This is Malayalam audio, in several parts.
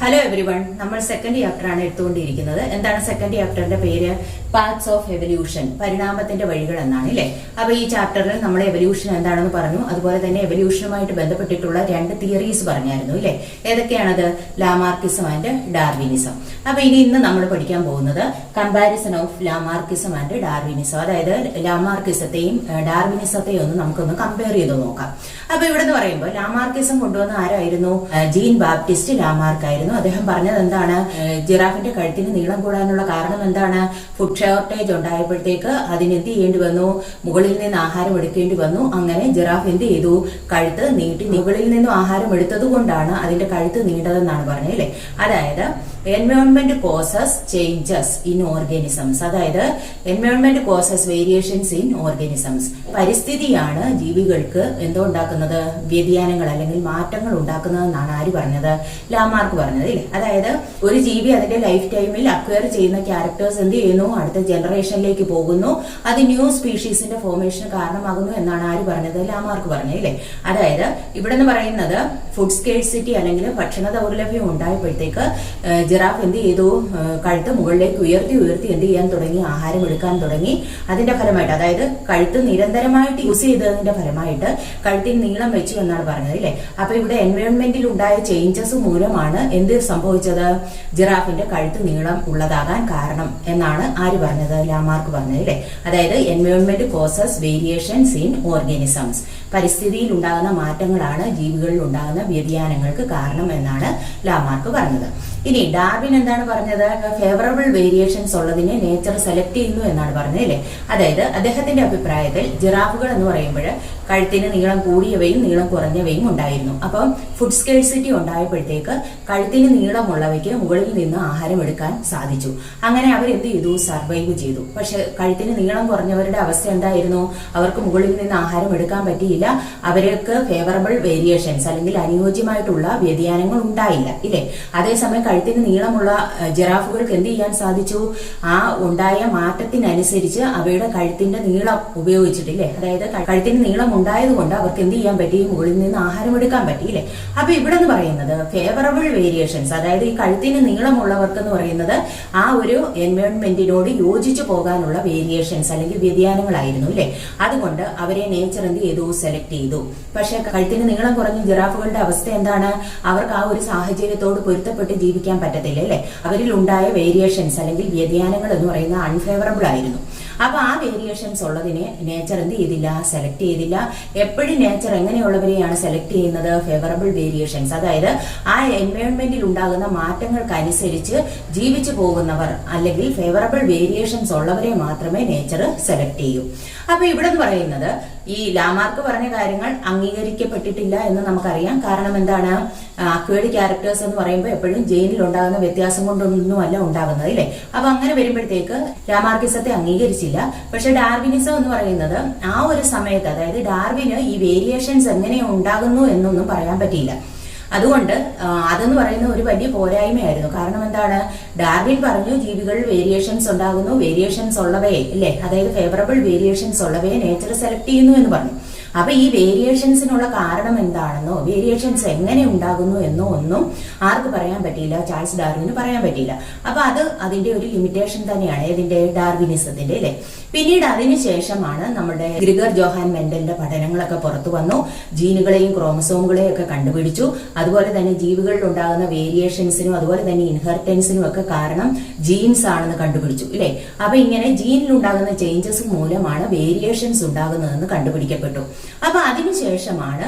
ഹലോ എവരിവൺ, നമ്മൾ സെക്കൻഡ് ചാപ്റ്റർ ആണ് എടുത്തുകൊണ്ടിരിക്കുന്നത്. എന്താണ് സെക്കൻഡ് ചാപ്റ്ററിന്റെ പേര്? പാർട്സ് ഓഫ് എവല്യൂഷൻ, പരിണാമത്തിന്റെ വഴികൾ എന്നാണ് അല്ലേ. അപ്പൊ ഈ ചാപ്റ്ററിൽ നമ്മൾ എവല്യൂഷൻ എന്താണെന്ന് പറഞ്ഞു. അതുപോലെ തന്നെ എവല്യൂഷനുമായിട്ട് ബന്ധപ്പെട്ടിട്ടുള്ള രണ്ട് തിയറീസ് പറഞ്ഞായിരുന്നു അല്ലേ. ഏതൊക്കെയാണത്? Lamarckism and Darwinism. അപ്പൊ ഇന്ന് നമ്മൾ പഠിക്കാൻ പോകുന്നത് comparison of Lamarckism and Darwinism. അതായത് ലാമാർക്കിസത്തെയും ഡാർവിനിസത്തെയും നമുക്കൊന്ന് കമ്പയർ ചെയ്ത് നോക്കാം. അപ്പൊ ഇവിടെ നിന്ന് പറയുമ്പോൾ ലാമാർക്കിസം കൊണ്ടുവന്ന ആരായിരുന്നു? ജീൻ ബാപ്റ്റിസ്റ്റ് ലാമാർക്ക് ആയിരുന്നു. അദ്ദേഹം പറഞ്ഞത് എന്താണ്? ജിറാഫിന്റെ കഴുത്തിന് നീളം കൂടാനുള്ള കാരണം എന്താണ്? ഫുഡ് ഷോർട്ടേജ് ഉണ്ടായപ്പോഴത്തേക്ക് അതിന് എന്ത് ചെയ്യേണ്ടി വന്നു? മുകളിൽ നിന്ന് ആഹാരം എടുക്കേണ്ടി വന്നു. അങ്ങനെ ജിറാഫ് എന്ത് ചെയ്തു? കഴുത്ത് നീട്ടി. മുകളിൽ നിന്നും ആഹാരം എടുത്തത് കൊണ്ടാണ് അതിന്റെ കഴുത്ത് നീണ്ടതെന്നാണ് പറഞ്ഞത് അല്ലേ. അതായത് environment causes changes in organisms. അതായത് environment causes variations in organisms. പരിസ്ഥിതിയാണ് ജീവികൾക്ക് എന്തോ ഉണ്ടാക്കുന്നത്? വ്യതിയാനങ്ങൾ അല്ലെങ്കിൽ മാറ്റങ്ങൾ ഉണ്ടാക്കുന്നതെന്നാണ് ആര് പറഞ്ഞത്? ലാമാർക്ക് പറഞ്ഞത് ഇല്ലേ. അതായത് ഒരു ജീവി അതിന്റെ ലൈഫ് ടൈമിൽ അക്വയർ ചെയ്യുന്ന ക്യാരക്ടേഴ്സ് എന്ത് ചെയ്യുന്നു? അടുത്ത ജനറേഷനിലേക്ക് പോകുന്നു. അത് ന്യൂ സ്പീഷീസിന്റെ ഫോർമേഷന് കാരണമാകുന്നു എന്നാണ് ആര് പറഞ്ഞത്? ലാമാർക്ക് പറഞ്ഞത് ഇല്ലേ. അതായത് ഇവിടെ നിന്ന് പറയുന്നത് ഫുഡ് സ്കേഴ്സിറ്റി അല്ലെങ്കിൽ ഭക്ഷണ ദൗർലഭ്യം ഉണ്ടായപ്പോഴത്തേക്ക് ജിറാഫ് എന്ത് ചെയ്തു? കഴുത്ത് മുകളിലേക്ക് ഉയർത്തി എന്ത് ചെയ്യാൻ തുടങ്ങി? ആഹാരം എടുക്കാൻ തുടങ്ങി. അതിന്റെ ഫലമായിട്ട്, അതായത് കഴുത്ത് നിരന്തരമായിട്ട് യൂസ് ചെയ്തതിന്റെ ഫലമായിട്ട് കഴുത്തിൽ നീളം വെച്ചു എന്നാണ് പറഞ്ഞത് അല്ലേ. അപ്പൊ ഇവിടെ എൻവയോൺമെന്റിൽ ഉണ്ടായ ചേഞ്ചസ് മൂലമാണ് എന്ത് സംഭവിച്ചത്? ജിറാഫിന്റെ കഴുത്ത് നീളം ഉള്ളതാകാൻ കാരണം എന്നാണ് ആര് പറഞ്ഞത്? ലാമാർക്ക് പറഞ്ഞത് അല്ലേ. അതായത് environment causes variations in organisms. പരിസ്ഥിതിയിൽ ഉണ്ടാകുന്ന മാറ്റങ്ങളാണ് ജീവികളിൽ ഉണ്ടാകുന്ന വ്യതിയാനങ്ങൾക്ക് കാരണം എന്നാണ് ലാമാർക്ക് പറഞ്ഞത്. ഇനി ഡാർവിൻ എന്താണ് പറഞ്ഞത്? ഫേവറബിൾ വേരിയേഷൻസ് ഉള്ളതിനെ നേച്ചർ സെലക്ട് ചെയ്യുന്നു എന്നാണ് പറഞ്ഞത് അല്ലേ. അതായത് അദ്ദേഹത്തിന്റെ അഭിപ്രായത്തിൽ ജിറാഫുകൾ എന്ന് പറയുമ്പോൾ കഴുത്തിന് നീളം കൂടിയവയും നീളം കുറഞ്ഞവയും ഉണ്ടായിരുന്നു. അപ്പം ഫുഡ് സ്കേഴ്സിറ്റി ഉണ്ടായപ്പോഴത്തേക്ക് കഴുത്തിന് നീളമുള്ളവയ്ക്ക് മുകളിൽ നിന്ന് ആഹാരം എടുക്കാൻ സാധിച്ചു. അങ്ങനെ അവരെന്ത് ചെയ്തു? സർവൈവ് ചെയ്തു. പക്ഷെ കഴുത്തിന് നീളം കുറഞ്ഞവരുടെ അവസ്ഥ എന്തായിരുന്നു? അവർക്ക് മുകളിൽ നിന്ന് ആഹാരം എടുക്കാൻ പറ്റിയില്ല. അവർക്ക് ഫേവറബിൾ വേരിയേഷൻസ് അല്ലെങ്കിൽ അനുയോജ്യമായിട്ടുള്ള വ്യതിയാനങ്ങൾ ഉണ്ടായില്ല ഇല്ലേ. അതേസമയം കഴുത്തിന് നീളമുള്ള ജിറാഫുകൾക്ക് എന്ത് ചെയ്യാൻ സാധിച്ചു? ആ ഉണ്ടായ മാറ്റത്തിനനുസരിച്ച് അവയുടെ കഴുത്തിന്റെ നീളം ഉപയോഗിച്ചിട്ടില്ലേ. അതായത് കഴുത്തിന് നീളം ഉണ്ടായത് കൊണ്ട് അവർക്ക് എന്ത് ചെയ്യാൻ പറ്റി? മുകളിൽ നിന്ന് ആഹാരം എടുക്കാൻ പറ്റിയില്ലേ. അപ്പൊ ഇവിടെ എന്ന് പറയുന്നത് ഫേവറബിൾ വേരിയേഷൻസ്, അതായത് ഈ കഴുത്തിന് നീളമുള്ളവർക്ക് എന്ന് പറയുന്നത് ആ ഒരു എൻവയോൺമെന്റിനോട് യോജിച്ചു പോകാനുള്ള വേരിയേഷൻസ് അല്ലെങ്കിൽ വ്യതിയാനങ്ങളായിരുന്നു അല്ലെ. അതുകൊണ്ട് അവരെ നേച്ചർ എന്ത് ചെയ്തു? സെലക്ട് ചെയ്തു. പക്ഷെ കഴുത്തിന് നീളം കുറഞ്ഞ ജിറാഫുകളുടെ അവസ്ഥ എന്താണ്? അവർക്ക് ആ ഒരു സാഹചര്യത്തോട് പൊരുത്തപ്പെട്ട് ജീവിക്കാൻ പറ്റത്തില്ല അല്ലെ. അവരിൽ ഉണ്ടായ വേരിയേഷൻസ് അല്ലെങ്കിൽ വ്യതിയാനങ്ങൾ എന്ന് പറയുന്ന അൺഫേവറബിൾ ആയിരുന്നു. അപ്പൊ ആ വേരിയേഷൻസ് ഉള്ളതിനെ നേച്ചർ എന്ത് ചെയ്തില്ല? സെലക്ട് ചെയ്തില്ല. എപ്പോഴും നേച്ചർ എങ്ങനെയുള്ളവരെയാണ് സെലക്ട് ചെയ്യുന്നത്? ഫേവറബിൾ വേരിയേഷൻസ്, അതായത് ആ എൻവയോൺമെന്റിൽ ഉണ്ടാകുന്ന മാറ്റങ്ങൾക്കനുസരിച്ച് ജീവിച്ചു പോകുന്നവർ അല്ലെങ്കിൽ ഫേവറബിൾ വേരിയേഷൻസ് ഉള്ളവരെ മാത്രമേ നേച്ചർ സെലക്ട് ചെയ്യൂ. അപ്പൊ ഇവിടെ എന്ന് പറയുന്നത് ഈ ലാമാർക്ക് പറഞ്ഞ കാര്യങ്ങൾ അംഗീകരിക്കപ്പെട്ടിട്ടില്ല എന്ന് നമുക്കറിയാം. കാരണം എന്താണ്? അക്വേർഡ് ക്യാരക്ടേഴ്സ് എന്ന് പറയുമ്പോൾ എപ്പോഴും ജെയിനിൽ ഉണ്ടാകുന്ന വ്യത്യാസം കൊണ്ടൊന്നും അല്ല ഉണ്ടാകുന്നത് അല്ലേ. അപ്പൊ അങ്ങനെ വരുമ്പോഴത്തേക്ക് ലാമാർക്കിസത്തെ അംഗീകരിച്ചില്ല. പക്ഷെ ഡാർവിനിസം എന്ന് പറയുന്നത് ആ ഒരു സമയത്ത്, അതായത് ഡാർവിന് ഈ വേരിയേഷൻസ് എങ്ങനെ ഉണ്ടാകുന്നു എന്നൊന്നും പറയാൻ പറ്റിയില്ല. അതുകൊണ്ട് അതെന്ന് പറയുന്ന ഒരു വലിയ പോരായ്മയായിരുന്നു. കാരണം എന്താണ്? ഡാർവിൻ പറഞ്ഞു ജീവികളിൽ വേരിയേഷൻസ് ഉണ്ടാകുന്നു, വേരിയേഷൻസ് ഉള്ളവയെ അല്ലേ, അതായത് ഫേവറബിൾ വേരിയേഷൻസ് ഉള്ളവയെ നേച്ചർ സെലക്ട് ചെയ്യുന്നു എന്ന് പറഞ്ഞു. അപ്പൊ ഈ വേരിയേഷൻസിനുള്ള കാരണം എന്താണെന്നോ വേരിയേഷൻസ് എങ്ങനെ ഉണ്ടാകുന്നു എന്നോ ഒന്നും ആർക്ക് പറയാൻ പറ്റിയില്ല? ചാൾസ് ഡാർവിന് പറയാൻ പറ്റിയില്ല. അപ്പൊ അതിന്റെ ഒരു ലിമിറ്റേഷൻ തന്നെയാണ് ഇതിന്റെ ഡാർവിനിസത്തിന്റെ അല്ലെ. പിന്നീട് അതിനുശേഷമാണ് നമ്മുടെ ഗ്രിഗർ ജോഹാൻ മെൻഡലിന്റെ പഠനങ്ങളൊക്കെ പുറത്തു വന്നു. ജീനുകളെയും ക്രോമസോമുകളെയും ഒക്കെ കണ്ടുപിടിച്ചു. അതുപോലെ തന്നെ ജീവികളിൽ ഉണ്ടാകുന്ന വേരിയേഷൻസിനും അതുപോലെ തന്നെ ഇൻഹെറിറ്റൻസിനും ഒക്കെ കാരണം ജീൻസ് ആണെന്ന് കണ്ടുപിടിച്ചു ഇല്ലേ. അപ്പൊ ഇങ്ങനെ ജീനിൽ ഉണ്ടാകുന്ന ചേഞ്ചസ് മൂലമാണ് വേരിയേഷൻസ് ഉണ്ടാകുന്നതെന്ന് കണ്ടുപിടിക്കപ്പെട്ടു. അപ്പൊ അതിനുശേഷമാണ്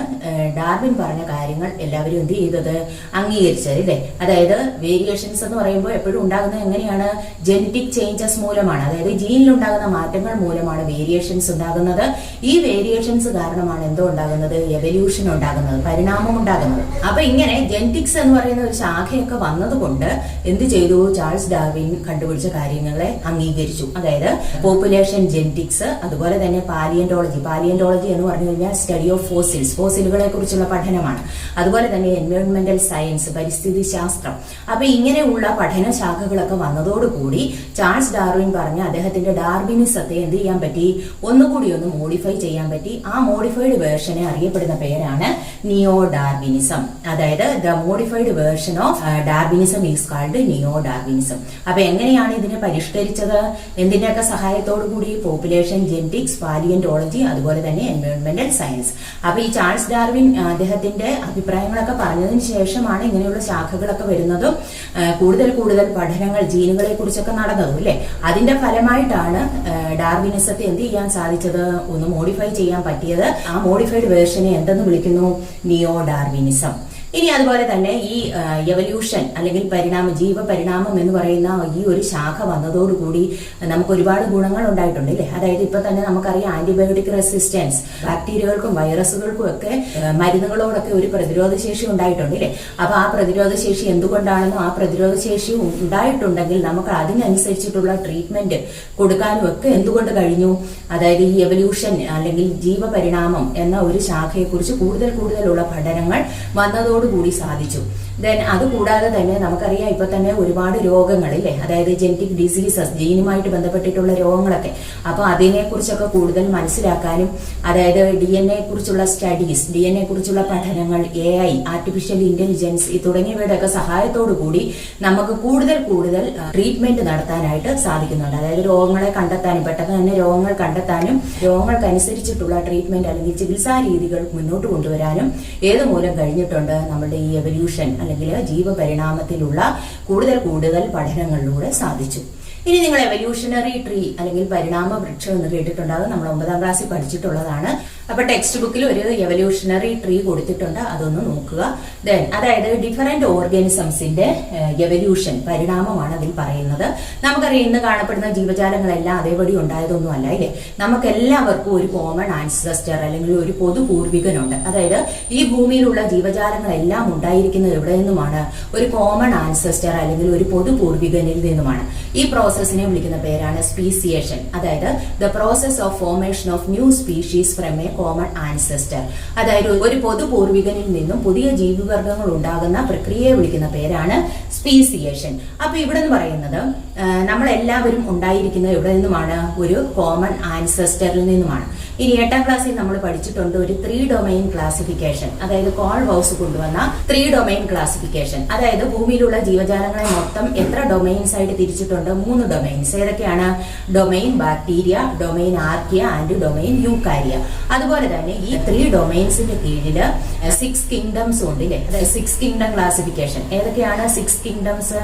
ഡാർവിൻ പറഞ്ഞ കാര്യങ്ങൾ എല്ലാവരും എന്ത് ചെയ്തത്? അംഗീകരിച്ചത് ഇല്ലേ. അതായത് വേരിയേഷൻസ് എന്ന് പറയുമ്പോൾ എപ്പോഴും ഉണ്ടാകുന്നത് എങ്ങനെയാണ്? ജനറ്റിക് ചേഞ്ചസ് മൂലമാണ്, അതായത് ജീനിൽ ഉണ്ടാകുന്ന മാറ്റങ്ങൾ മൂലമാണ് വേരിയേഷൻസ് ഉണ്ടാകുന്നത്. ഈ വേരിയേഷൻസ് കാരണമാണ് എന്തോ ഉണ്ടാകുന്നത്? എവല്യൂഷൻ ഉണ്ടാകുന്നത്, പരിണാമം ഉണ്ടാകുന്നത്. അപ്പൊ ഇങ്ങനെ ജെനറ്റിക്സ് എന്ന് പറയുന്ന ഒരു ശാഖയൊക്കെ വന്നതുകൊണ്ട് എന്ത് ചെയ്തു? ചാൾസ് ഡാർവിൻ കണ്ടുപിടിച്ച കാര്യങ്ങളെ അംഗീകരിച്ചു. അതായത് പോപ്പുലേഷൻ ജെനറ്റിക്സ്, അതുപോലെ തന്നെ പാലിയന്റോളജി എന്ന് പറഞ്ഞു കഴിഞ്ഞാൽ സ്റ്റഡി ഓഫ് ഫോസിലുകളെ കുറിച്ചുള്ള പഠനമാണ്. അതുപോലെ തന്നെ എൻവയോൺമെന്റൽ സയൻസ്, പരിസ്ഥിതി ശാസ്ത്രം. അപ്പൊ ഇങ്ങനെയുള്ള പഠന ശാഖകളൊക്കെ വന്നതോടുകൂടി ചാൾസ് ഡാർവിൻ പറഞ്ഞ അദ്ദേഹത്തിന്റെ ഡാർവിനിസത്തെ എന്ത് ചെയ്യാൻ പറ്റി? ഒന്നുകൂടി ഒന്ന് മോഡിഫൈ ചെയ്യാൻ പറ്റി. ആ മോഡിഫൈഡ് വേർഷനെ അറിയപ്പെടുന്ന പേരാണ് നിയോ ഡാർവിനിസം. അതായത് the modified version of Darwinism is called neo Darwinism. അപ്പൊ എങ്ങനെയാണ് ഇതിനെ പരിഷ്കരിച്ചത്? എന്തിന്റെയൊക്കെ സഹായത്തോടു കൂടി? പോപ്പുലേഷൻ ജെനറ്റിക്സ്, പാലിയന്റോളജി, അതുപോലെ തന്നെ എൻവയോൺമെന്റൽ സയൻസ്. അപ്പൊ ഈ ചാൾസ് ഡാർവിൻ അദ്ദേഹത്തിന്റെ അഭിപ്രായങ്ങളൊക്കെ പറഞ്ഞതിന് ശേഷമാണ് ഇങ്ങനെയുള്ള ശാഖകളൊക്കെ വരുന്നതും കൂടുതൽ പഠനങ്ങൾ ജീനുകളെ കുറിച്ചൊക്കെ നടന്നതും അല്ലെ. അതിന്റെ ഫലമായിട്ടാണ് ഡാർവിനിസത്തെ എന്ത് ചെയ്യാൻ സാധിച്ചത്? ഒന്ന് മോഡിഫൈ ചെയ്യാൻ പറ്റിയത്. ആ മോഡിഫൈഡ് വേർഷനെ എന്തെന്ന് വിളിക്കുന്നു? Neo Darwinism. ഇനി അതുപോലെ തന്നെ ഈ എവല്യൂഷൻ അല്ലെങ്കിൽ ജീവപരിണാമം എന്ന് പറയുന്ന ഈ ഒരു ശാഖ വന്നതോടുകൂടി നമുക്ക് ഒരുപാട് ഗുണങ്ങൾ ഉണ്ടായിട്ടുണ്ട് അല്ലേ. അതായത് ഇപ്പൊ തന്നെ നമുക്കറിയാം ആന്റിബയോട്ടിക് റെസിസ്റ്റൻസ്, ബാക്ടീരിയകൾക്കും വൈറസുകൾക്കും ഒക്കെ മരുന്നുകളോടൊക്കെ ഒരു പ്രതിരോധ ശേഷി ഉണ്ടായിട്ടുണ്ട് അല്ലേ. അപ്പൊ ആ പ്രതിരോധ ശേഷി എന്തുകൊണ്ടാണെന്നോ ആ പ്രതിരോധ ശേഷി ഉണ്ടായിട്ടുണ്ടെങ്കിൽ നമുക്ക് അതിനനുസരിച്ചിട്ടുള്ള ട്രീറ്റ്മെന്റ് കൊടുക്കാനും ഒക്കെ എന്തുകൊണ്ട് കഴിഞ്ഞു? അതായത് ഈ എവല്യൂഷൻ അല്ലെങ്കിൽ ജീവപരിണാമം എന്ന ഒരു ശാഖയെ കുറിച്ച് കൂടുതലുള്ള പഠനങ്ങൾ വന്നതോടുകൂടി സാധിച്ചു. ദെൻ അതുകൂടാതെ തന്നെ നമുക്കറിയാം ഇപ്പൊ തന്നെ ഒരുപാട് രോഗങ്ങളില്ലേ, അതായത് ജനറ്റിക് ഡിസീസസ്, ജീനുമായിട്ട് ബന്ധപ്പെട്ടിട്ടുള്ള രോഗങ്ങളൊക്കെ. അപ്പൊ അതിനെ കുറിച്ചൊക്കെ കൂടുതൽ മനസ്സിലാക്കാനും, അതായത് DNA കുറിച്ചുള്ള സ്റ്റഡീസ്, DNA കുറിച്ചുള്ള പഠനങ്ങൾ, AI, ആർട്ടിഫിഷ്യൽ ഇന്റലിജൻസ് തുടങ്ങിയവയുടെ ഒക്കെ സഹായത്തോടു കൂടി നമുക്ക് കൂടുതൽ ട്രീറ്റ്മെന്റ് നടത്താനായിട്ട് സാധിക്കുന്നുണ്ട്. അതായത് രോഗങ്ങളെ കണ്ടെത്താനും പെട്ടെന്ന് തന്നെ രോഗങ്ങൾ കണ്ടെത്താനും രോഗങ്ങൾക്കനുസരിച്ചിട്ടുള്ള ട്രീറ്റ്മെന്റ് അല്ലെങ്കിൽ ചികിത്സാ രീതികൾ മുന്നോട്ട് കൊണ്ടുവരാനും ഏതുമൂലം കഴിഞ്ഞിട്ടുണ്ട് നമ്മുടെ ഈ എവല്യൂഷൻ അല്ലെങ്കിൽ ജീവപരിണാമത്തിലുള്ള കൂടുതൽ പഠനങ്ങളിലൂടെ സാധിച്ചു. ഇനി നിങ്ങൾ എവല്യൂഷണറി ട്രീ അല്ലെങ്കിൽ പരിണാമ വൃക്ഷം എന്ന് കേട്ടിട്ടുണ്ടാകും. നമ്മൾ 9ാം ക്ലാസ്സിൽ പഠിച്ചിട്ടുള്ളതാണ്. അപ്പൊ ടെക്സ്റ്റ് ബുക്കിൽ ഒരു എവല്യൂഷണറി ട്രീ കൊടുത്തിട്ടുണ്ട്, അതൊന്ന് നോക്കുക. ദെൻ അതായത് ഡിഫറെന്റ് ഓർഗാനിസംസിന്റെ എവല്യൂഷൻ, പരിണാമമാണ് അതിൽ പറയുന്നത്. നമുക്കറിയാം ഇന്ന് കാണപ്പെടുന്ന ജീവജാലങ്ങളെല്ലാം അതേപടി ഉണ്ടായതൊന്നും അല്ല ഇല്ലേ. നമുക്ക് എല്ലാവർക്കും ഒരു കോമൺ ആൻസസ്റ്റർ അല്ലെങ്കിൽ ഒരു പൊതു പൂർവികനുണ്ട്. അതായത് ഈ ഭൂമിയിലുള്ള ജീവജാലങ്ങളെല്ലാം ഉണ്ടായിരിക്കുന്നത് എവിടെ നിന്നുമാണ്? ഒരു കോമൺ ആൻസസ്റ്റർ അല്ലെങ്കിൽ ഒരു പൊതു പൂർവികനിൽ നിന്നുമാണ്. ഈ പ്രോസസ്സിനെ വിളിക്കുന്ന പേരാണ് സ്പീസിയേഷൻ. അതായത് the process of formation of new species from a common ancestor. അതായത് ഒരു പൊതു പൂർവികനിൽ നിന്നും പുതിയ ജീവിവർഗങ്ങൾ ഉണ്ടാകുന്ന പ്രക്രിയയെ വിളിക്കുന്ന പേരാണ് സ്പീസിയേഷൻ. അപ്പൊ ഇവിടെ നിന്ന് പറയുന്നത് നമ്മളെല്ലാവരും ഉണ്ടായിരിക്കുന്നത് എവിടെ നിന്നുമാണ്? ഒരു കോമൺ ആൻസസ്റ്ററിൽ നിന്നുമാണ്. ഇനി 8ാം ക്ലാസ്സിൽ നമ്മൾ പഠിച്ചിട്ടുണ്ട് ഒരു 3 ഡൊമൈൻ ക്ലാസിഫിക്കേഷൻ. അതായത് കോൾവൗസ് കൊണ്ടുവന്ന 3 ഡൊമൈൻ ക്ലാസിഫിക്കേഷൻ. അതായത് ഭൂമിയിലുള്ള ജീവജാലങ്ങളെ മൊത്തം എത്ര ഡൊമൈൻസ് ആയിട്ട് തിരിച്ചിട്ടുണ്ട്? 3 ഡൊമൈൻസ്. ഏതൊക്കെയാണ്? Domain bacteria, domain archaea and domain eukarya. അതുപോലെ തന്നെ ഈ 3 ഡൊമൈൻസിന്റെ കീഴില് 6 കിങ്ഡംസ് ഉണ്ട് ഇല്ലേ. അതായത് 6 കിങ്ഡം ക്ലാസിഫിക്കേഷൻ. ഏതൊക്കെയാണ് 6 കിങ്ഡംസ്?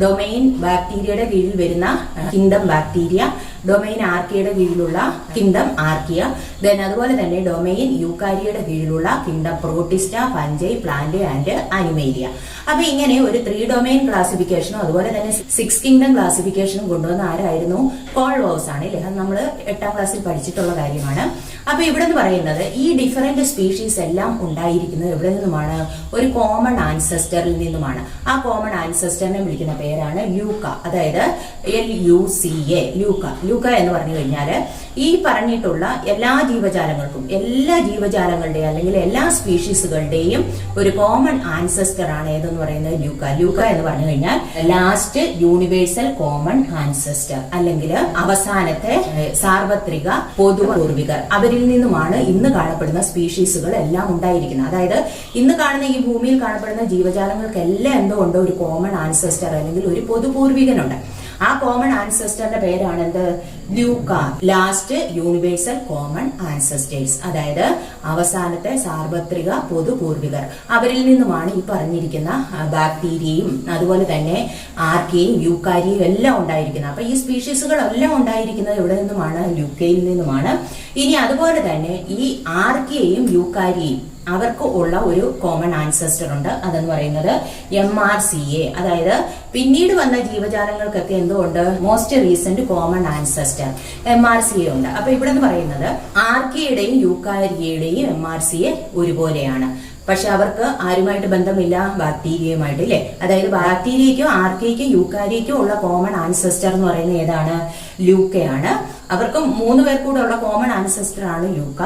ഡൊമൈൻ ബാക്ടീരിയയുടെ കീഴിൽ വരുന്ന കിങ്ഡം ബാക്ടീരിയ, ഡൊമൈൻ ആർക്കിയയുടെ കീഴിലുള്ള കിങ്ഡം ആർക്കിയ, ദെൻ അതുപോലെ തന്നെ ഡൊമൈൻ യൂക്കാരിയയുടെ കീഴിലുള്ള kingdom protista, fungi, plant and Animalia. അപ്പൊ ഇങ്ങനെ ഒരു 3 ഡൊമൈൻ ക്ലാസിഫിക്കേഷനും അതുപോലെ തന്നെ 6 കിങ്ഡം ക്ലാസിഫിക്കേഷനും കൊണ്ടുവന്ന ആരായിരുന്നു? കോൾവൗസ് ആണ് ഇല്ലേ. അത് നമ്മൾ 8ാം ക്ലാസ്സിൽ പഠിച്ചിട്ടുള്ള കാര്യമാണ്. അപ്പൊ ഇവിടെ നിന്ന് പറയുന്നത് ഈ ഡിഫറെന്റ് സ്പീഷീസ് എല്ലാം ഉണ്ടായിരിക്കുന്നത് എവിടെ നിന്നുമാണ്? ഒരു കോമൺ ആൻസസ്റ്ററിൽ നിന്നുമാണ്. ആ കോമൺ ആൻസസ്റ്ററിനെ വിളിക്കുന്ന പേരാണ് ലൂക്ക. അതായത് LUCA, ലൂക്ക എന്ന് പറഞ്ഞു കഴിഞ്ഞാല് ഈ പറഞ്ഞിട്ടുള്ള എല്ലാ ജീവജാലങ്ങളുടെയും അല്ലെങ്കിൽ എല്ലാ സ്പീഷീസുകളുടെയും ഒരു കോമൺ ആൻസസ്റ്റർ ആണ് ഏതെന്ന് പറയുന്നത് ലൂക്ക എന്ന് പറഞ്ഞു കഴിഞ്ഞാൽ ലാസ്റ്റ് യൂണിവേഴ്സൽ കോമൺ ആൻസസ്റ്റർ അല്ലെങ്കിൽ അവസാനത്തെ സാർവത്രിക പൊതു പൂർവികർ. അവരിൽ നിന്നുമാണ് ഇന്ന് കാണപ്പെടുന്ന സ്പീഷീസുകൾ എല്ലാം ഉണ്ടായിരിക്കുന്നത്. അതായത് ഇന്ന് കാണുന്ന ഈ ഭൂമിയിൽ കാണപ്പെടുന്ന ജീവജാലങ്ങൾക്കെല്ലാം എന്തോ ഉണ്ട്? ഒരു കോമൺ ആൻസസ്റ്റർ അല്ലെങ്കിൽ ഒരു പൊതു പൂർവികനുണ്ട്. ആ കോമൺ ആൻസസ്റ്ററിന്റെ പേരാണ് എന്ത്? ലൂക്ക, ലാസ്റ്റ് യൂണിവേഴ്സൽ കോമൺ ആൻസസ്റ്റേഴ്സ്. അതായത് അവസാനത്തെ സാർവത്രിക പൊതു പൂർവികർ. അവരിൽ നിന്നുമാണ് ഈ പറഞ്ഞിരിക്കുന്ന ബാക്ടീരിയയും അതുപോലെ തന്നെ ആർക്കിയയും യൂക്കാരിയയും എല്ലാം ഉണ്ടായിരിക്കുന്നത്. അപ്പൊ ഈ സ്പീഷീസുകളെല്ലാം ഉണ്ടായിരിക്കുന്നത് എവിടെ നിന്നുമാണ്? ലൂക്കയിൽ നിന്നുമാണ്. ഇനി അതുപോലെ തന്നെ ഈ ആർക്കിയയും യൂക്കാരിയയും അവർക്ക് ഉള്ള ഒരു കോമൺ ആൻസസ്റ്റർ ഉണ്ട്. അതെന്ന് പറയുന്നത് MRCA. അതായത് പിന്നീട് വന്ന ജീവജാലങ്ങൾക്കൊക്കെ എന്തുകൊണ്ട്? Most recent common ancestor MRCA ഉണ്ട്. അപ്പൊ ഇവിടെ നിന്ന് പറയുന്നത് ആർക്കിയയുടെയും യൂക്കാരിയയുടെയും MRCA ഒരുപോലെയാണ്. പക്ഷെ അവർക്ക് ആരുമായിട്ട് ബന്ധമില്ല? ബാക്ടീരിയയുമായിട്ട് ഇല്ലേ. അതായത് ബാക്ടീരിയയ്ക്കും ആർക്കിയയ്ക്കും യൂക്കാരിയയ്ക്കും ഉള്ള കോമൺ ആൻസസ്റ്റർ എന്ന് പറയുന്നത് ഏതാണ്? ലൂക്കയാണ്. അവർക്ക് 3 പേർക്കൂടെ ഉള്ള കോമൺ ആൻസസ്റ്റർ ആണ് ലൂക്ക.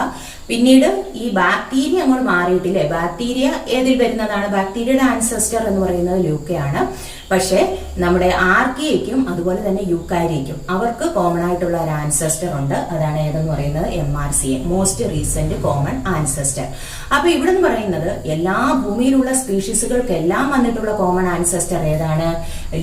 പിന്നീട് ഈ ബാക്ടീരിയ അങ്ങോട്ട് മാറിയിട്ടില്ലേ. ബാക്ടീരിയ ഏതിൽ വരുന്നതാണ്? ബാക്ടീരിയയുടെ ആൻസസ്റ്റർ എന്ന് പറയുന്നത് ലൂക്കയാണ്. പക്ഷെ നമ്മുടെ ആർക്കിയയ്ക്കും അതുപോലെ തന്നെ യൂക്കാരിയയ്ക്കും അവർക്ക് കോമൺ ആയിട്ടുള്ള ഒരു ആൻസെസ്റ്റർ ഉണ്ട്. അതാണ് ഏതെന്ന് പറയുന്നത് MRCA, most recent common ancestor. അപ്പൊ ഇവിടെ നിന്ന് പറയുന്നത് എല്ലാ ഭൂമിയിലുള്ള സ്പീഷീസുകൾക്കെല്ലാം വന്നിട്ടുള്ള കോമൺ ആൻസെസ്റ്റർ ഏതാണ്?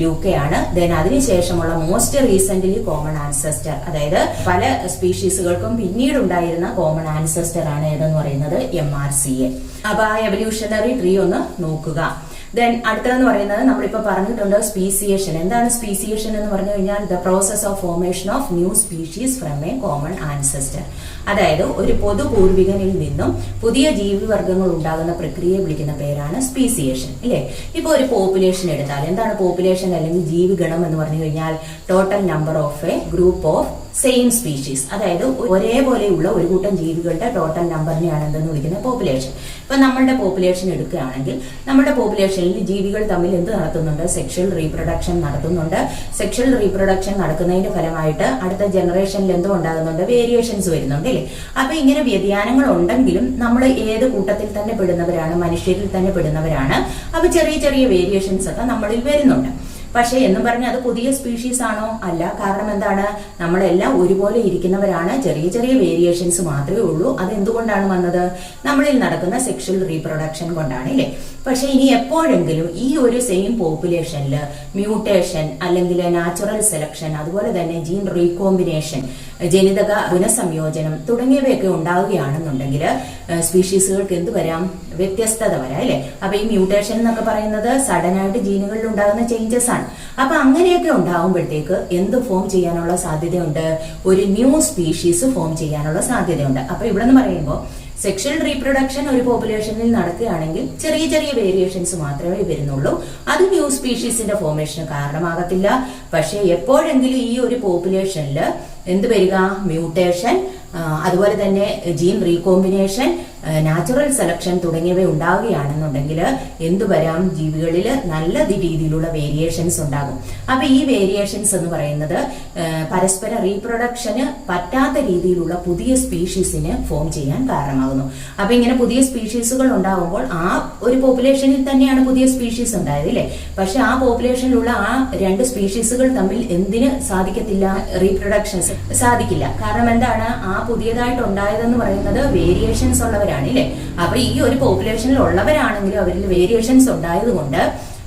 ലൂക്കയാണ്. ദെൻ അതിനുശേഷമുള്ള മോസ്റ്റ് റീസെന്റ്ലി കോമൺ ആൻസെസ്റ്റർ, അതായത് പല സ്പീഷീസുകൾക്കും പിന്നീട് ഉണ്ടായിരുന്ന കോമൺ ആൻസെസ്റ്റർ ആണ് ഏതെന്ന് പറയുന്നത് MRCA. അപ്പൊ ആ എവല്യൂഷണറി ട്രീ ഒന്ന് നോക്കുക. ദെൻ അടുത്തതെന്ന് പറയുന്നത് നമ്മളിപ്പോ പറഞ്ഞിട്ടുണ്ട് സ്പീസിയേഷൻ. എന്താണ് സ്പീസിയേഷൻ എന്ന് പറഞ്ഞു കഴിഞ്ഞാൽ the process of formation of new species from a common ancestor. അതായത് ഒരു പൊതു പൂർവികനിൽ നിന്നും പുതിയ ജീവിവർഗങ്ങൾ ഉണ്ടാകുന്ന പ്രക്രിയയെ വിളിക്കുന്ന പേരാണ് സ്പീസിയേഷൻ, ഇല്ലേ? ഇപ്പൊ ഒരു പോപ്പുലേഷൻ എടുത്താൽ എന്താണ് പോപ്പുലേഷൻ അല്ലെങ്കിൽ ജീവിഗണം എന്ന് പറഞ്ഞു കഴിഞ്ഞാൽ total number of A group of same species, അതായത് ഒരേപോലെയുള്ള ഒരു കൂട്ടം ജീവികളുടെ ടോട്ടൽ നമ്പറിനെയാണ് എന്തെന്ന് വിളിക്കുന്നത് പോപ്പുലേഷൻ. ഇപ്പൊ നമ്മളുടെ പോപ്പുലേഷൻ എടുക്കുകയാണെങ്കിൽ നമ്മുടെ പോപ്പുലേഷനിൽ ജീവികൾ തമ്മിൽ എന്ത് നടത്തുന്നുണ്ട്? സെക്ഷൽ റീപ്രൊഡക്ഷൻ നടത്തുന്നുണ്ട്. സെക്ഷൽ റീപ്രൊഡക്ഷൻ നടക്കുന്നതിന്റെ ഫലമായിട്ട് അടുത്ത ജനറേഷനിൽ എന്തോ ഉണ്ടാകുന്നുണ്ട്? വേരിയേഷൻസ് വരുന്നുണ്ട്, അല്ലേ? അപ്പൊ ഇങ്ങനെ വ്യതിയാനങ്ങൾ ഉണ്ടെങ്കിലും നമ്മൾ ഏത് കൂട്ടത്തിൽ തന്നെ പെടുന്നവരാണ്? മനുഷ്യരിൽ തന്നെ പെടുന്നവരാണ്. അപ്പൊ ചെറിയ ചെറിയ വേരിയേഷൻസ് ഒക്കെ നമ്മളിൽ വരുന്നുണ്ട്. പക്ഷെ എന്നും പറഞ്ഞ് അത് പുതിയ സ്പീഷീസ് ആണോ? അല്ല. കാരണം എന്താണ്? നമ്മളെല്ലാം ഒരുപോലെ ഇരിക്കുന്നവരാണ്. ചെറിയ ചെറിയ വേരിയേഷൻസ് മാത്രമേ ഉള്ളൂ. അത് എന്തുകൊണ്ടാണ് വന്നത്? നമ്മളിൽ നടക്കുന്ന സെക്ഷൽ റീപ്രൊഡക്ഷൻ കൊണ്ടാണ്, അല്ലേ? പക്ഷെ ഇനി എപ്പോഴെങ്കിലും ഈ ഒരു സെയിം പോപ്പുലേഷനിൽ മ്യൂട്ടേഷൻ അല്ലെങ്കിൽ നാച്ചുറൽ സെലക്ഷൻ, അതുപോലെ തന്നെ ജീൻ റീകോമ്പിനേഷൻ, ജനിതക പുനഃസംയോജനം തുടങ്ങിയവയൊക്കെ ഉണ്ടാവുകയാണെന്നുണ്ടെങ്കിൽ സ്പീഷീസുകൾക്ക് എന്ത് വരാം? വ്യത്യസ്തത വരാം, അല്ലെ? അപ്പൊ ഈ മ്യൂട്ടേഷൻ എന്നൊക്കെ പറയുന്നത് സഡൻ ആയിട്ട് ജീനുകളിൽ ഉണ്ടാകുന്ന ചേഞ്ചസ് ആണ്. അപ്പൊ അങ്ങനെയൊക്കെ ഉണ്ടാകുമ്പോഴത്തേക്ക് എന്ത് ഫോം ചെയ്യാനുള്ള സാധ്യതയുണ്ട്? ഒരു ന്യൂ സ്പീഷീസ് ഫോം ചെയ്യാനുള്ള സാധ്യതയുണ്ട്. അപ്പൊ ഇവിടെ നിന്ന് പറയുമ്പോൾ സെക്ഷൽ റീപ്രൊഡക്ഷൻ ഒരു പോപ്പുലേഷനിൽ നടക്കുകയാണെങ്കിൽ ചെറിയ ചെറിയ വേരിയേഷൻസ് മാത്രമേ വരുന്നുള്ളൂ. അത് ന്യൂ സ്പീഷീസിന്റെ ഫോർമേഷന് കാരണമാകത്തില്ല. പക്ഷെ എപ്പോഴെങ്കിലും ഈ ഒരു പോപ്പുലേഷനിൽ എന്ത് വരിക? മ്യൂട്ടേഷൻ, അതുപോലെ തന്നെ ജീൻ റീകോമ്പിനേഷൻ, നാച്ചുറൽ സെലക്ഷൻ തുടങ്ങിയവ ഉണ്ടാവുകയാണെന്നുണ്ടെങ്കിൽ എന്തു വരാം? ജീവികളിൽ നല്ല രീതിയിലുള്ള വേരിയേഷൻസ് ഉണ്ടാകും. അപ്പൊ ഈ വേരിയേഷൻസ് എന്ന് പറയുന്നത് പരസ്പര റീപ്രൊഡക്ഷന് പറ്റാത്ത രീതിയിലുള്ള പുതിയ സ്പീഷീസിന് ഫോം ചെയ്യാൻ കാരണമാകുന്നു. അപ്പൊ ഇങ്ങനെ പുതിയ സ്പീഷീസുകൾ ഉണ്ടാകുമ്പോൾ ആ ഒരു പോപ്പുലേഷനിൽ തന്നെയാണ് പുതിയ സ്പീഷീസ് ഉണ്ടായത്, അല്ലേ? പക്ഷെ ആ പോപ്പുലേഷനിലുള്ള ആ രണ്ട് സ്പീഷീസുകൾ തമ്മിൽ എന്തിന് സാധിക്കത്തില്ല? റീപ്രൊഡക്ഷൻസ് സാധിക്കില്ല. കാരണം എന്താണ്? ആ പുതിയതായിട്ട് ഉണ്ടായതെന്ന് പറയുന്നത് വേരിയേഷൻസ് ഉള്ളവരാണ്, അല്ലേ? അപ്പൊ ഈ ഒരു പോപ്പുലേഷനിൽ ഉള്ളവരാണെങ്കിലും അവരിൽ വേരിയേഷൻസ് ഉണ്ടായത് കൊണ്ട്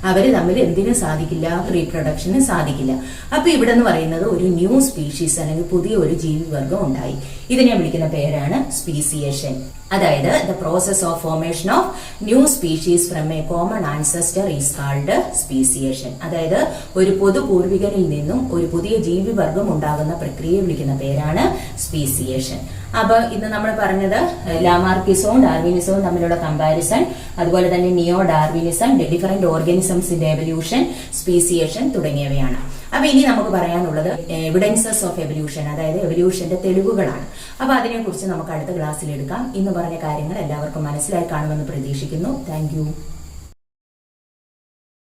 അവര് തമ്മിൽ എന്തിനും സാധിക്കില്ല? റീപ്രൊഡക്ഷന് സാധിക്കില്ല. അപ്പൊ ഇവിടെ എന്ന് പറയുന്നത് ഒരു ന്യൂ സ്പീഷീസ് അല്ലെങ്കിൽ പുതിയ ഒരു ജീവിവർഗം ഉണ്ടായി. ഇതിനെ വിളിക്കുന്ന പേരാണ് സ്പീസിയേഷൻ. അതായത് the process of formation of new species from a common ancestor is called speciation. അതായത് ഒരു പൊതു പൂർവികനിൽ നിന്നും ഒരു പുതിയ ജീവിവർഗം ഉണ്ടാകുന്ന പ്രക്രിയയെ വിളിക്കുന്ന പേരാണ് സ്പീസിയേഷൻ. അപ്പൊ ഇന്ന് നമ്മൾ പറഞ്ഞത് ലാമാർക്കിസവും ഡാർവിനിസവും തമ്മിലുള്ള കമ്പാരിസൺ, അതുപോലെ തന്നെ നിയോ ഡാർവിനിസം, ഡിഫറെന്റ് ഓർഗാനിസംസിന്റെ എവല്യൂഷൻ, സ്പീസിയേഷൻ തുടങ്ങിയവയാണ്. അപ്പൊ ഇനി നമുക്ക് പറയാനുള്ളത് എവിഡൻസസ് ഓഫ് എവല്യൂഷൻ, അതായത് എവല്യൂഷന്റെ തെളിവുകളാണ്. അപ്പൊ അതിനെക്കുറിച്ച് നമുക്ക് അടുത്ത ക്ലാസ്സിൽ എടുക്കാം. ഇന്ന് പറഞ്ഞ കാര്യങ്ങൾ എല്ലാവർക്കും മനസ്സിലായി കാണുമെന്ന് പ്രതീക്ഷിക്കുന്നു. Thank you.